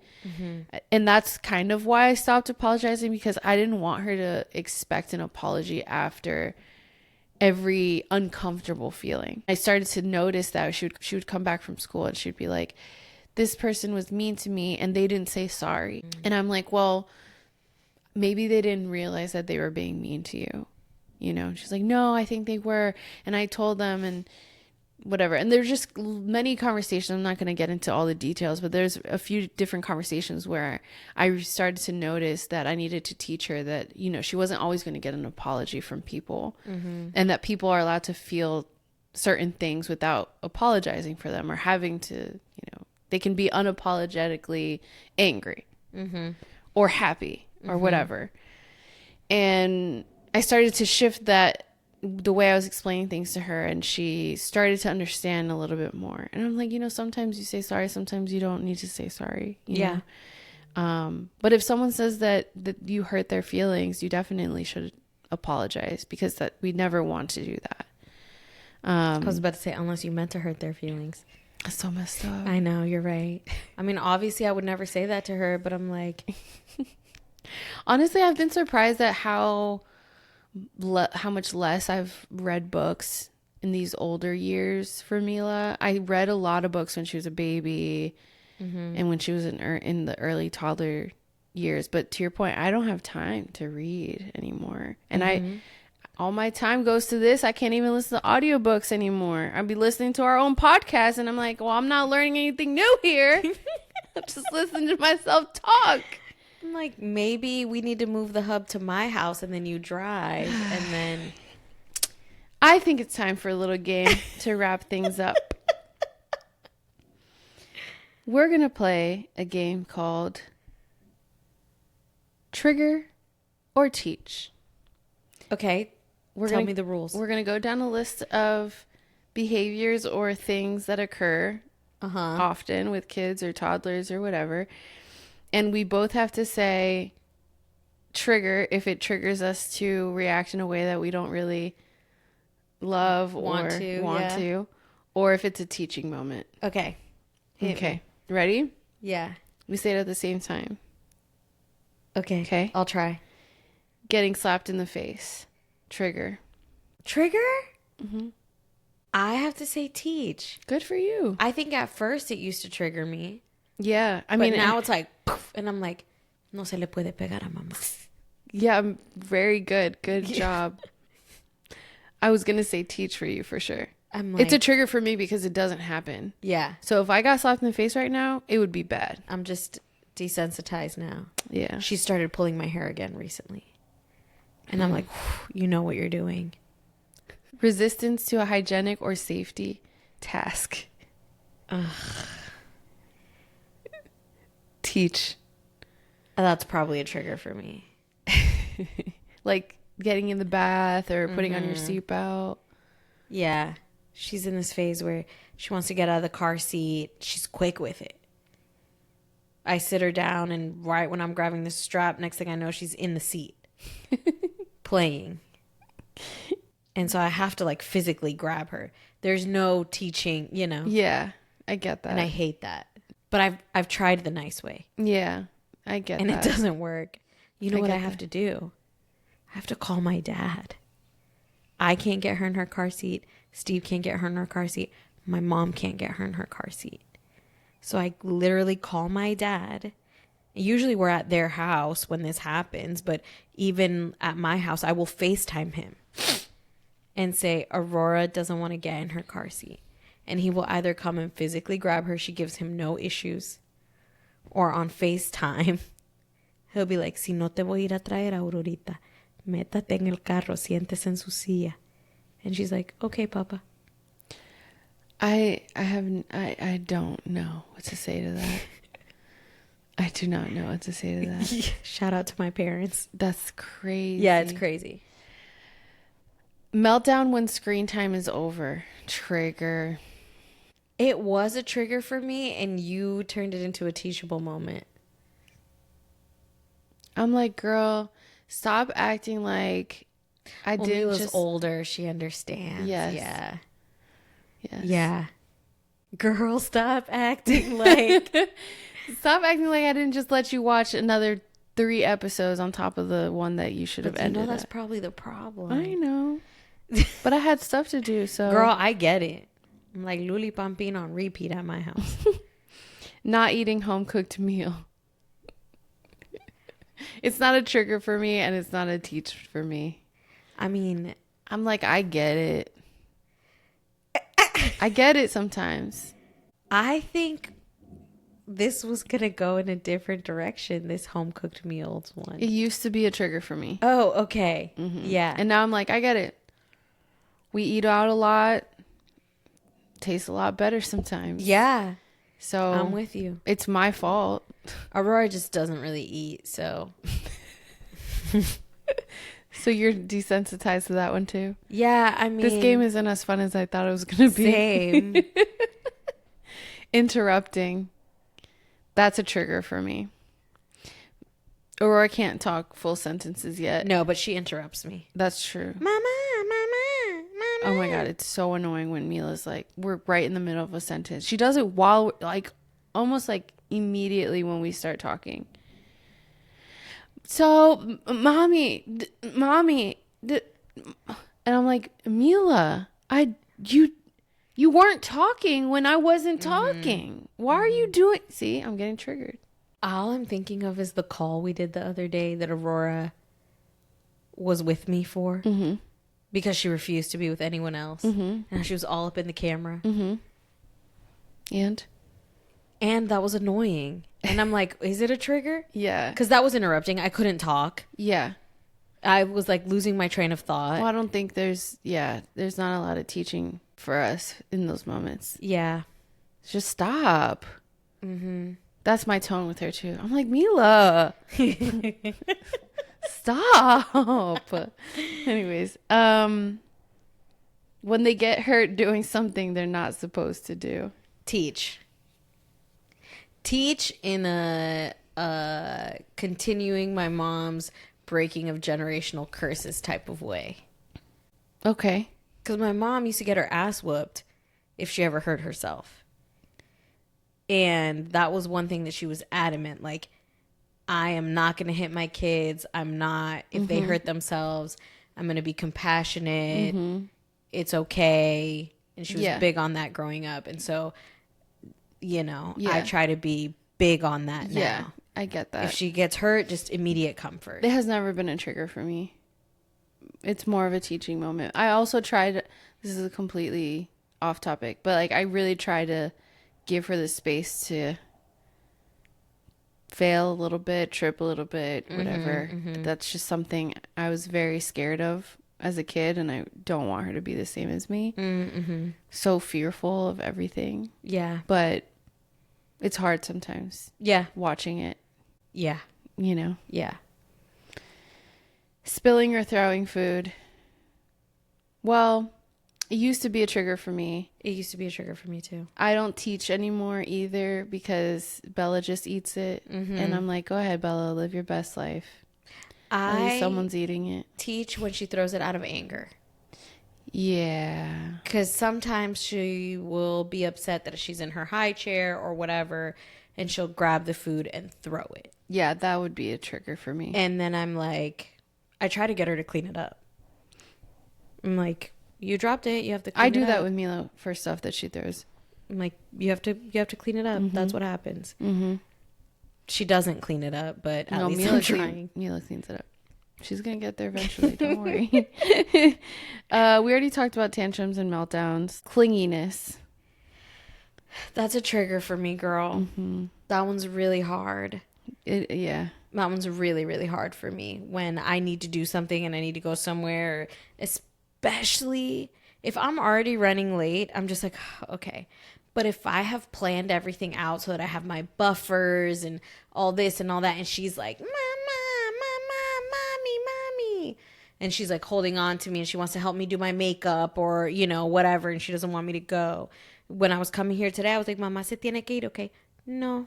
And that's kind of why I stopped apologizing, because I didn't want her to expect an apology after every uncomfortable feeling. I started to notice that she would come back from school and she'd be like, this person was mean to me and they didn't say sorry. And I'm like, well, maybe they didn't realize that they were being mean to you. You know, she's like, no, I think they were. And I told them and whatever. And there's just many conversations. I'm not going to get into all the details, but there's a few different conversations where I started to notice that I needed to teach her that, you know, she wasn't always going to get an apology from people, and that people are allowed to feel certain things without apologizing for them or having to, you know, They can be unapologetically angry or happy or whatever. And I started to shift that, the way I was explaining things to her, and she started to understand a little bit more. And I'm like, sometimes you say sorry, sometimes you don't need to say sorry. You know? But if someone says that you hurt their feelings, you definitely should apologize, because that we never want to do that. I was about to say, unless you meant to hurt their feelings. That's so messed up. I know, you're right. I mean, obviously I would never say that to her, but I'm like, honestly, I've been surprised at how much less I've read books in these older years for Mila. I read a lot of books when she was a baby and when she was in the early toddler years. But to your point, I don't have time to read anymore. And all my time goes to this. I can't even listen to audiobooks anymore. I'd be listening to our own podcast, and I'm like, well, I'm not learning anything new here. I'm just listening to myself talk. I'm like, maybe we need to move the hub to my house and then you drive, and then I think it's time for a little game to wrap things up. We're going to play a game called Trigger or Teach. Okay. Tell me the rules. We're going to go down a list of behaviors or things that occur often with kids or toddlers or whatever. And we both have to say trigger if it triggers us to react in a way that we don't really love or want to, or if it's a teaching moment. Okay. Okay. Ready? Yeah. We say it at the same time. Okay. I'll try. Getting slapped in the face. Trigger. Trigger? I have to say teach. Good for you. I think at first it used to trigger me. Yeah. I mean, now it's like, poof, and I'm like, no se le puede pegar a mamá. Yeah, I'm very good. Good job. I was going to say teach for you for sure. I'm like, it's a trigger for me because it doesn't happen. Yeah. So if I got slapped in the face right now, it would be bad. I'm just desensitized now. Yeah. She started pulling my hair again recently. And I'm like, you know what you're doing. Resistance to a hygienic or safety task. Ugh. Teach. That's probably a trigger for me. Like getting in the bath or putting on your seatbelt. Yeah. She's in this phase where she wants to get out of the car seat. She's quick with it. I sit her down, and right when I'm grabbing the strap, next thing I know, she's in the seat playing. And so I have to like physically grab her. There's no teaching, Yeah, I get that. And I hate that. But I've tried the nice way. Yeah, I get that. And it doesn't work. You know what I have to do? I have to call my dad. I can't get her in her car seat. Steve can't get her in her car seat. My mom can't get her in her car seat. So I literally call my dad. Usually we're at their house when this happens, but even at my house, I will FaceTime him and say, Aurora doesn't want to get in her car seat. And he will either come and physically grab her. She gives him no issues. Or on FaceTime, he'll be like, si no te voy a ir a traer, Aurorita, métate en el carro, siéntese en su silla. And she's like, okay, Papa. I don't know what to say to that. I do not know what to say to that. Shout out to my parents. That's crazy. Yeah, it's crazy. Meltdown when screen time is over. Trigger. It was a trigger for me, and you turned it into a teachable moment. I'm like, girl, stop acting like I didn't Mila's just... older. She understands. Yes. Yeah. Yes. Yeah. Girl, stop acting like... Stop acting like I didn't just let you watch another 3 episodes on top of the one that you should have ended. That's probably the problem. I know. But I had stuff to do, so... Girl, I get it. I'm like Luli Pampin on repeat at my house. Not eating home-cooked meal. It's not a trigger for me, and it's not a teach for me. I mean... I'm like, I get it. I get it sometimes. I think this was going to go in a different direction, this home-cooked meals one. It used to be a trigger for me. Oh, okay. Mm-hmm. Yeah. And now I'm like, I get it. We eat out a lot. Tastes a lot better sometimes. Yeah. So I'm with you. It's my fault. Aurora just doesn't really eat, so. So you're desensitized to that one too? Yeah, I mean. This game isn't as fun as I thought it was going to be. Same. Interrupting. That's a trigger for me. Aurora can't talk full sentences yet. No, but she interrupts me. That's true. Mama, mama, mama. Oh my God, it's so annoying when Mila's like, we're right in the middle of a sentence. She does it while, like, almost like immediately when we start talking. So, mommy, and I'm like, Mila, you weren't talking when I wasn't talking. Why are you doing? See, I'm getting triggered. All I'm thinking of is the call we did the other day that Aurora was with me for because she refused to be with anyone else. And she was all up in the camera. And that was annoying. And I'm like, is it a trigger? Yeah. Because that was interrupting. I couldn't talk. Yeah. I was like losing my train of thought. Well, I don't think there's not a lot of teaching for us in those moments. Yeah. Just stop. That's my tone with her too. I'm like, Mila, stop. Anyways, when they get hurt doing something they're not supposed to do. Teach in a continuing my mom's breaking of generational curses type of way. Okay. Because my mom used to get her ass whooped if she ever hurt herself. And that was one thing that she was adamant. Like, I am not going to hit my kids. I'm not. If they hurt themselves, I'm going to be compassionate. It's okay. And she was big on that growing up. And so, I try to be big on that now. Yeah, I get that. If she gets hurt, just immediate comfort. It has never been a trigger for me. It's more of a teaching moment. I also tried, this is a completely off topic, but like I really try to give her the space to fail a little bit, trip a little bit, whatever. That's just something I was very scared of as a kid, and I don't want her to be the same as me. So fearful of everything. Yeah. But it's hard sometimes. Yeah. Watching it. Yeah. Yeah. Spilling or throwing food. Well, it used to be a trigger for me. It used to be a trigger for me too. I don't teach anymore either because Bella just eats it. And I'm like, go ahead, Bella, live your best life. At least someone's eating it. Teach when she throws it out of anger. Yeah. Because sometimes she will be upset that she's in her high chair or whatever, and she'll grab the food and throw it. Yeah, that would be a trigger for me. And then I'm like, I try to get her to clean it up. I'm like, you dropped it. You have to clean it up. I do that with Mila for stuff that she throws. I'm like, you have to clean it up. That's what happens. She doesn't clean it up, but at least I'm trying. Mila cleans it up. She's going to get there eventually. Don't worry. We already talked about tantrums and meltdowns. Clinginess. That's a trigger for me, girl. That one's really hard. Yeah. That one's really, really hard for me when I need to do something and I need to go somewhere, especially if I'm already running late. I'm just like, okay. But if I have planned everything out so that I have my buffers and all this and all that, and she's like, mommy, and she's like holding on to me and she wants to help me do my makeup or, whatever, and she doesn't want me to go. When I was coming here today, I was like, Mama, se tiene que ir, okay? No.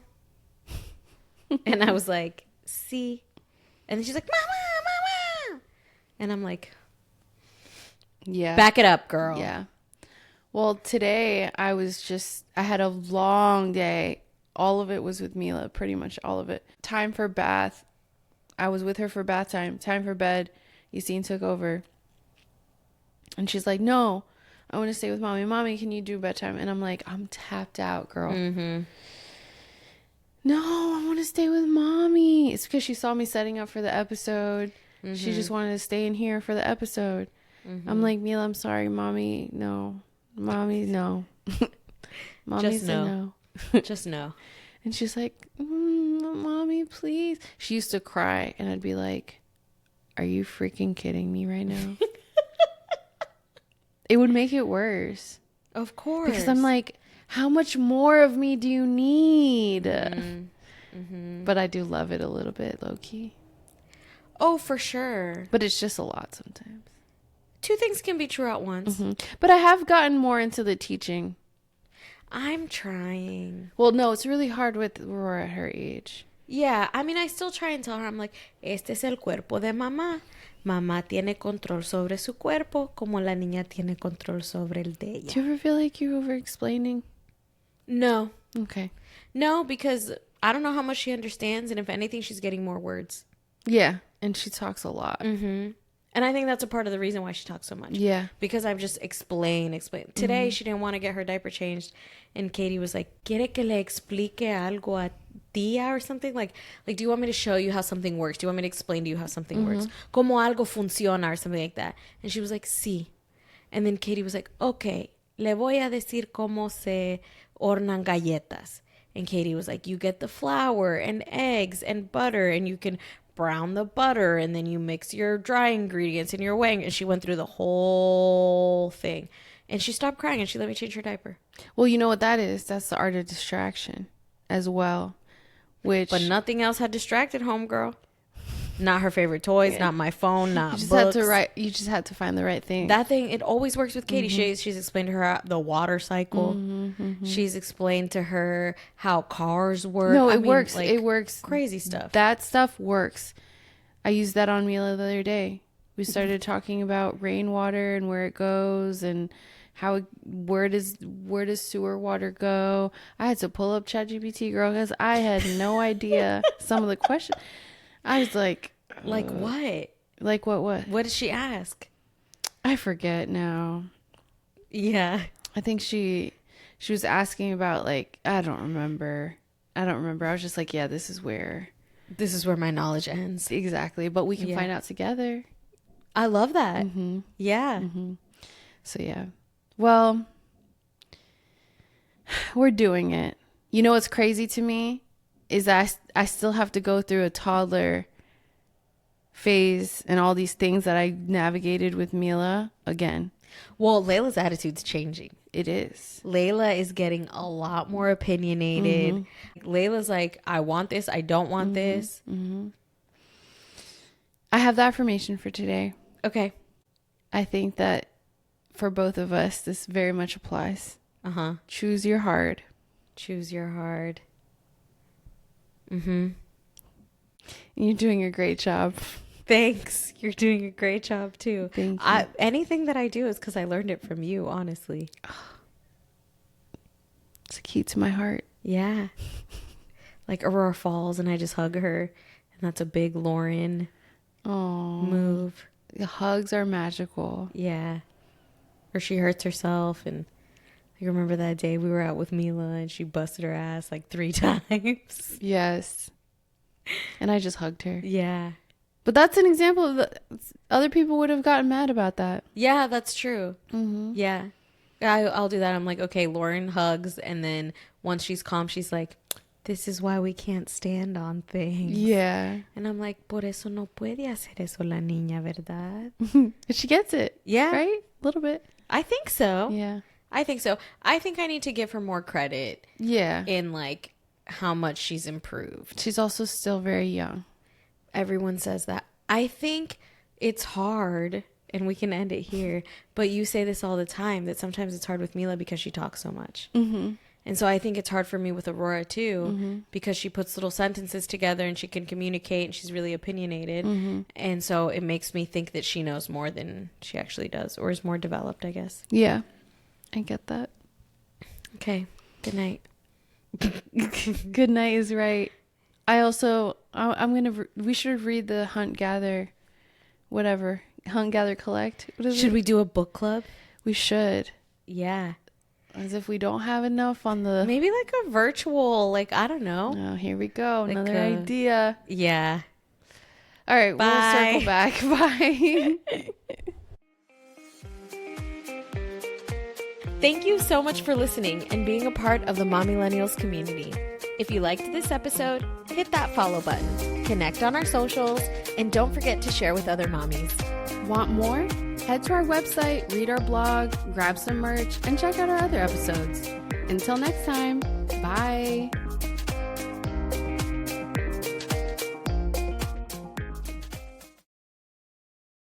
And I was like, see? And then she's like, Mama. And I'm like, yeah, back it up, girl. Yeah. Well, today I had a long day. All of it was with Mila, pretty much all of it. Time for bath. I was with her for bath time. Time for bed. Yassine took over. And she's like, no, I want to stay with mommy. Mommy, can you do bedtime? And I'm like, I'm tapped out, girl. No, I want to stay with mommy. It's because she saw me setting up for the episode. She just wanted to stay in here for the episode. I'm like, Mila, I'm sorry. Mommy, no. Mommy, no. Mommy Just said no. Just no. And she's like, Mommy, please. She used to cry, and I'd be like, are you freaking kidding me right now? It would make it worse. Of course. Because I'm like, How much more of me do you need? But I do love it a little bit, low-key. Oh, for sure. But it's just a lot sometimes. Two things can be true at once. But I have gotten more into the teaching. I'm trying. Well, no, it's really hard with Aurora at her age. Yeah, I mean, I still try and tell her, I'm like, este es el cuerpo de mamá. Mamá tiene control sobre su cuerpo como la niña tiene control sobre el de ella. Do you ever feel like you're over-explaining? No. Okay. No, because I don't know how much she understands, and if anything, she's getting more words. Yeah, and she talks a lot. And I think that's a part of the reason why she talks so much. Yeah. Because I'm just explain. Today, she didn't want to get her diaper changed. And Katie was like, ¿Quiere que le explique algo a tía or something? Like, do you want me to show you how something works? Do you want me to explain to you how something works? Como algo funciona or something like that. And she was like, sí. And then Katie was like, okay, le voy a decir cómo se hornan galletas. And Katie was like, you get the flour and eggs and butter, and you can brown the butter, and then you mix your dry ingredients and your whey. And she went through the whole thing. And she stopped crying and she let me change her diaper. Well, you know what that is? That's the art of distraction as well. But nothing else had distracted homegirl. Not her favorite toys, not my phone, not you just books. You just had to find the right thing. That thing, it always works with Katie. She's explained to her the water cycle. She's explained to her how cars work. No, it works. Like, it works. Crazy stuff. That stuff works. I used that on Mila the other day. We started talking about rainwater and where it goes and where does sewer water go. I had to pull up ChatGPT, girl, because I had no idea some of the questions. I was like what? Like what? What did she ask? I forget now. Yeah. I think she was asking about, like, I don't remember. I was just like, yeah, this is where my knowledge ends. Exactly. But we can find out together. I love that. Yeah. So, yeah. Well, we're doing it. You know what's crazy to me is that I still have to go through a toddler phase and all these things that I navigated with Mila again. Well, Layla's attitude's changing. It is. Layla is getting a lot more opinionated. Layla's like, I want this. I don't want this. I have the affirmation for today. Okay. I think that for both of us, this very much applies. Choose your hard. Choose your hard. You're doing a great job. Thanks. You're doing a great job too. Thank you. Anything that I do is because I learned it from you, honestly. It's a key to my heart. Yeah. Like Aurora falls and I just hug her. And that's a big Lauren move. The hugs are magical. Yeah. Or she hurts herself. And I remember that day we were out with Mila and she busted her ass like 3 times. Yes. And I just hugged her. Yeah. But that's an example of other people would have gotten mad about that. Yeah, that's true. Yeah. I'll do that. I'm like, okay, Lauren hugs. And then once she's calm, she's like, this is why we can't stand on things. Yeah. And I'm like, por eso no puede hacer eso la niña, ¿verdad? But she gets it. Yeah. Right? A little bit. I think so. Yeah. I think so. I think I need to give her more credit. Yeah. In like how much she's improved. She's also still very young. Everyone says that. I think it's hard, and we can end it here, but you say this all the time, that sometimes it's hard with Mila because she talks so much. And so I think it's hard for me with Aurora too, because she puts little sentences together and she can communicate and she's really opinionated. And so it makes me think that she knows more than she actually does, or is more developed, I guess. Yeah. I get that. Okay. Good night. Good night is right. We should read the Hunt, Gather, Collect. Should we do a book club? We should. Yeah. As if we don't have enough on the... Maybe like a virtual, like, I don't know. Oh, here we go. Like another idea. Yeah. All right. Bye. We'll circle back. Bye. Thank you so much for listening and being a part of the Mom Millennials community. If you liked this episode, hit that follow button, connect on our socials, and don't forget to share with other mommies. Want more? Head to our website, read our blog, grab some merch, and check out our other episodes. Until next time, bye.